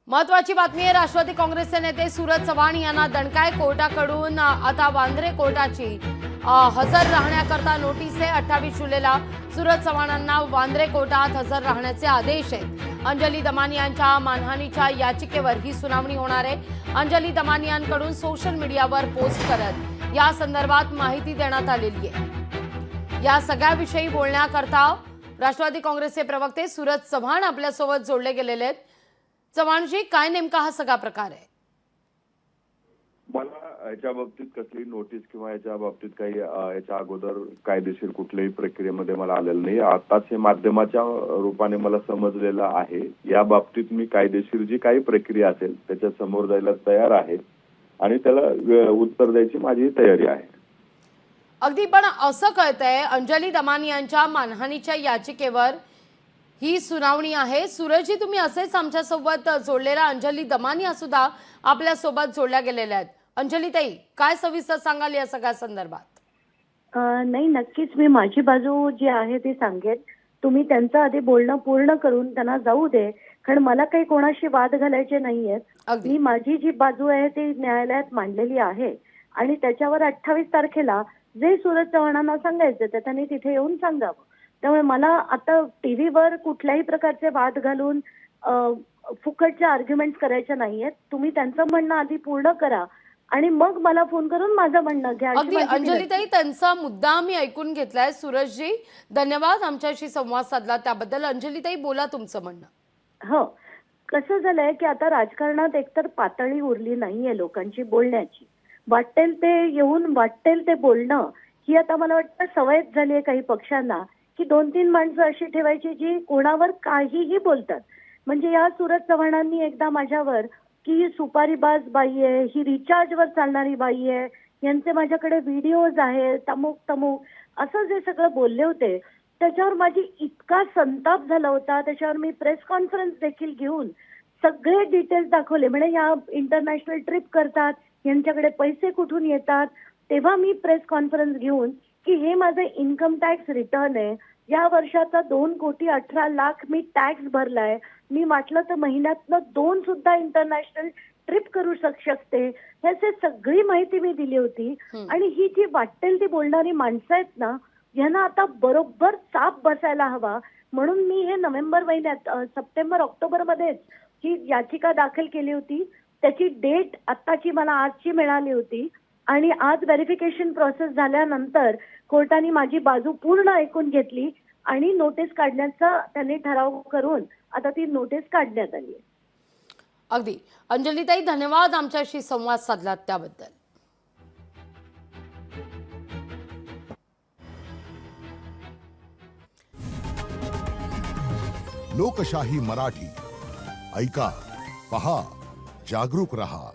महत्वाची बातमी आहे। राष्ट्रवादी काँग्रेसचे नेते सूरज चव्हाण यांना दणकाय कोर्टाकडून आता वांद्रे कोर्टाची हजर राहण्याकरता नोटीस आहे। 28 जुलैला सूरज चव्हाणांना वांद्रे कोर्टात हजर राहण्याचे आदेश आहेत। अंजली दमानियांच्या मानहानीच्या याचिकेवर ही सुनावणी होणार आहे। अंजली दमानियांकडून सोशल मीडियावर पोस्ट करत या संदर्भात माहिती देण्यात आलेली आहे। या सगळ्याविषयी बोलण्याकरता राष्ट्रवादी काँग्रेसचे प्रवक्ते सूरज चव्हाण आपल्यासोबत जोडले गेलेले आहेत। चव्हाणजी, काय नेमका हा सगळा प्रकार आहे? मला याच्या बाबतीत कसली नोटीस किंवा याच्या बाबतीत काही याच्या अगोदर कायदेशीर कुठल्याही प्रक्रियेमध्ये मला आलेलं नाही। आताच हे माध्यमाच्या रूपाने मला समजलेलं आहे। या बाबतीत मी कायदेशीर जी काही प्रक्रिया असेल त्याच्या समोर जायला तयार आहे आणि त्याला उत्तर द्यायची माझी तयारी आहे। अगदी, पण असं कळतंय अंजली दमानियांच्या मानहानीच्या याचिकेवर ही सुनावणी आहे। सूरजजी, तुम्ही असेच आमच्यासोबत जोडलेला अंजली दमानिया सुद्धा आपल्या सोबत जोडल्या गेलेल्या आहेत। अंजली ताई, काय सविस्तर सांगाल या सगळ्या संदर्भात? नाही, नक्कीच मी माझी बाजू जी आहे ती सांगेन। तुम्ही त्यांचं आधी बोलणं पूर्ण करून त्यांना जाऊ दे, कारण मला काही कोणाशी वाद घालायचे नाहीयेत। मी माझी जी बाजू आहे ती न्यायालयात मांडलेली आहे आणि त्याच्यावर 28 तारखेला जे सूरज चव्हाणांना सांगायचं ते त्यांनी तिथे येऊन सांगावं। त्यामुळे मला आता टीव्हीवर कुठल्याही प्रकारचे वाद घालून फुकटचे आर्ग्युमेंट्स करायचे नाहीयेत। तुम्ही त्यांचं म्हणणं आधी पूर्ण करा आणि मग मला फोन करून माझं म्हणणं घ्या। अगदी अंजलीताई, त्यांचा मुद्दा मी ऐकून घेतलाय। सूरजजी, धन्यवाद आमच्याशी संवाद साधला त्याबद्दल। अंजलीताई, बोला तुमचं म्हणणं। हो, कसं झालंय की आता राजकारणात एकतर पातळी उरली नाहीये लोकांची बोलण्याची। वाटेल ते येऊन वाटेल ते बोलणं ही आता मला वाटतं सवयच झाली आहे काही पक्षांना, की 2-3 माणसं अशी ठेवायची जी कोणावर काहीही बोलतात। म्हणजे या सूरज चव्हाणांनी एकदा माझ्यावर की सुपारीबाज बाई आहे, ही रिचार्जवर चालणारी बाई आहे, यांचे माझ्याकडे व्हिडिओज आहेत, तमुक तमुक असं जे सगळं बोलले होते त्याच्यावर माझी इतका संताप झाला होता। त्याच्यावर मी प्रेस कॉन्फरन्स देखील घेऊन सगळे डिटेल्स दाखवले। म्हणजे या इंटरनॅशनल ट्रिप करतात, यांच्याकडे पैसे कुठून येतात, तेव्हा मी प्रेस कॉन्फरन्स घेऊन की हे माझे इन्कम टॅक्स रिटर्न आहे, या वर्षाचा 2,18,00,000 मी टॅक्स भरलाय, मी म्हटलं तर महिन्यातनं 2 सुद्धा इंटरनॅशनल ट्रिप करू शकते, ह्याची सगळी माहिती मी दिली होती। आणि ही जी वाटेल ती बोलणारी माणसं आहेत ना, यांना आता बरोबर चाप बसायला हवा। म्हणून मी हे नोव्हेंबर महिन्यात सप्टेंबर-ऑक्टोबर मध्येच ही याचिका दाखल केली होती। त्याची डेट आत्ताची मला आजची मिळाली होती आणि आज व्हेरिफिकेशन प्रोसेस झाल्यानंतर कोर्टाने माझी बाजू पूर्ण ऐकून घेतली आणि नोटीस काढण्याचा त्यांनी ठराव करून आता ती नोटीस काढण्यात आली आहे। अगदी अंजलीताई, धन्यवाद आमच्याशी संवाद साधलात त्याबद्दल। लोकशाही मराठी ऐका, पहा, जागरूक रहा।